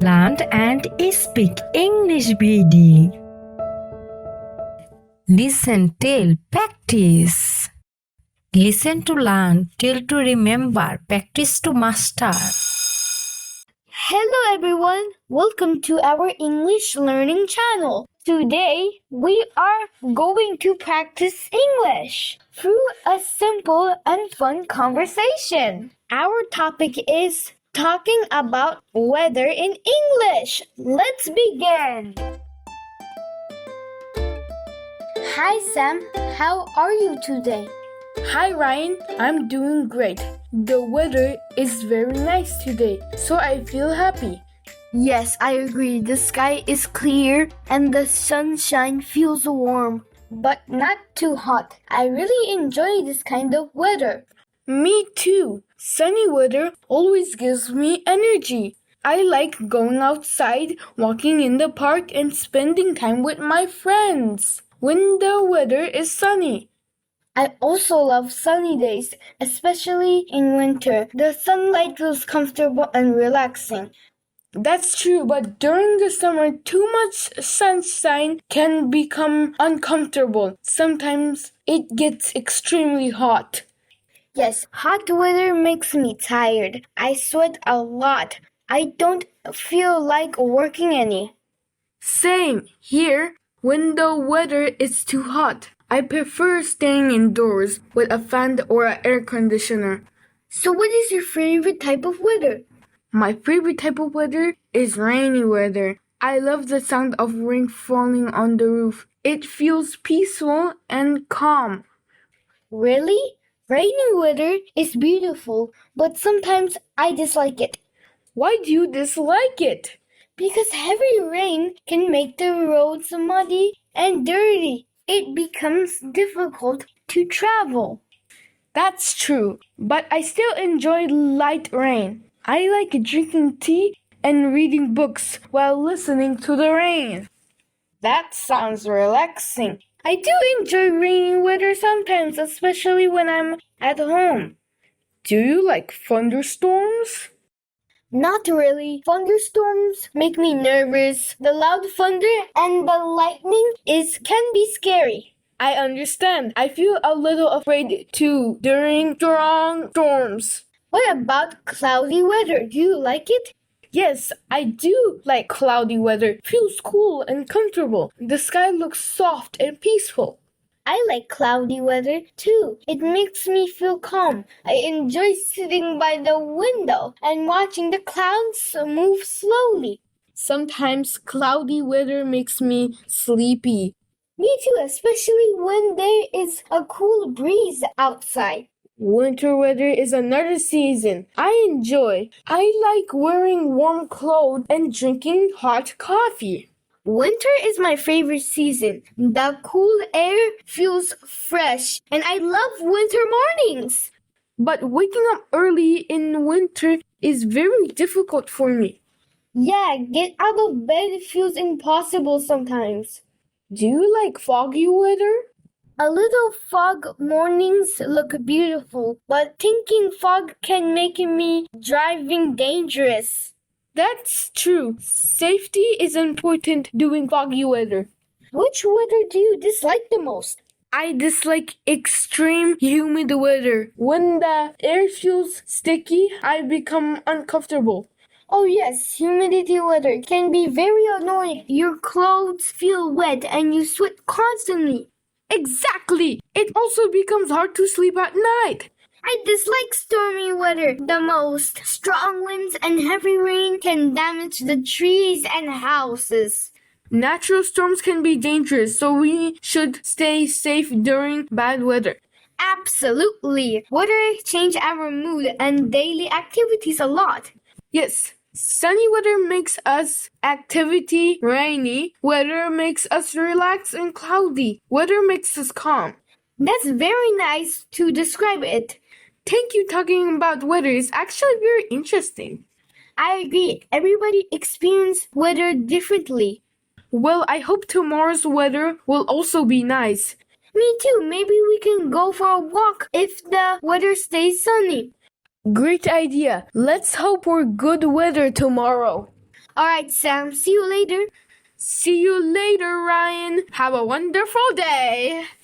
Learn and speak English BD. Listen, tell, practice. Listen to learn, tell to remember, practice to master. Hello everyone, welcome to our English learning channel. Today we are going to practice English through a simple and fun conversation. Our topic is talking about weather in English. Let's begin. Hi Sam, how are you today? Hi Ryan, I'm doing great. The weather is very nice today, so I feel happy. Yes, I agree. The sky is clear and the sunshine feels warm, but not too hot. I really enjoy this kind of weather. Me too. Sunny weather always gives me energy. I like going outside, walking in the park, and spending time with my friends when the weather is sunny. I also love sunny days, especially in winter. The sunlight feels comfortable and relaxing. That's true, but during the summer, too much sunshine can become uncomfortable. Sometimes it gets extremely hot. Yes, hot weather makes me tired. I sweat a lot. I don't feel like working any. Same here. When the weather is too hot, I prefer staying indoors with a fan or an air conditioner. So what is your favorite type of weather? My favorite type of weather is rainy weather. I love the sound of rain falling on the roof. It feels peaceful and calm. Really? Rainy weather is beautiful, but sometimes I dislike it. Why do you dislike it? Because heavy rain can make the roads muddy and dirty. It becomes difficult to travel. That's true, but I still enjoy light rain. I like drinking tea and reading books while listening to the rain. That sounds relaxing. I do enjoy rainy weather sometimes, especially when I'm at home. Do you like thunderstorms? Not really. Thunderstorms make me nervous. The loud thunder and the lightning can be scary. I understand. I feel a little afraid too during strong storms. What about cloudy weather? Do you like it? Yes, I do like cloudy weather. Feels cool and comfortable. The sky looks soft and peaceful. I like cloudy weather too. It makes me feel calm. I enjoy sitting by the window and watching the clouds move slowly. Sometimes cloudy weather makes me sleepy. Me too, especially when there is a cool breeze outside. Winter weather is another season I enjoy. I like wearing warm clothes and drinking hot coffee. Winter is my favorite season. The cool air feels fresh, and I love winter mornings. But waking up early in winter is very difficult for me. Yeah, get out of bed feels impossible sometimes. Do you like foggy weather? A little fog mornings look beautiful, but thinking fog can make me driving dangerous. That's true. Safety is important during foggy weather. Which weather do you dislike the most? I dislike extreme humid weather. When the air feels sticky, I become uncomfortable. Oh yes, humidity weather can be very annoying. Your clothes feel wet and you sweat constantly. Exactly! It also becomes hard to sleep at night. I dislike stormy weather the most. Strong winds and heavy rain can damage the trees and houses. Natural storms can be dangerous, so we should stay safe during bad weather. Absolutely. Weather change our mood and daily activities a lot. Yes, sunny weather makes us activity, rainy weather makes us relax, and cloudy weather makes us calm. That's very nice to describe it. Thank you. Talking about weather is actually very interesting. I agree. Everybody experiences weather differently. Well, I hope tomorrow's weather will also be nice. Me too. Maybe we can go for a walk if the weather stays sunny. Great idea. Let's hope for good weather tomorrow. Alright, Sam, see you later. See you later, Ryan. Have a wonderful day.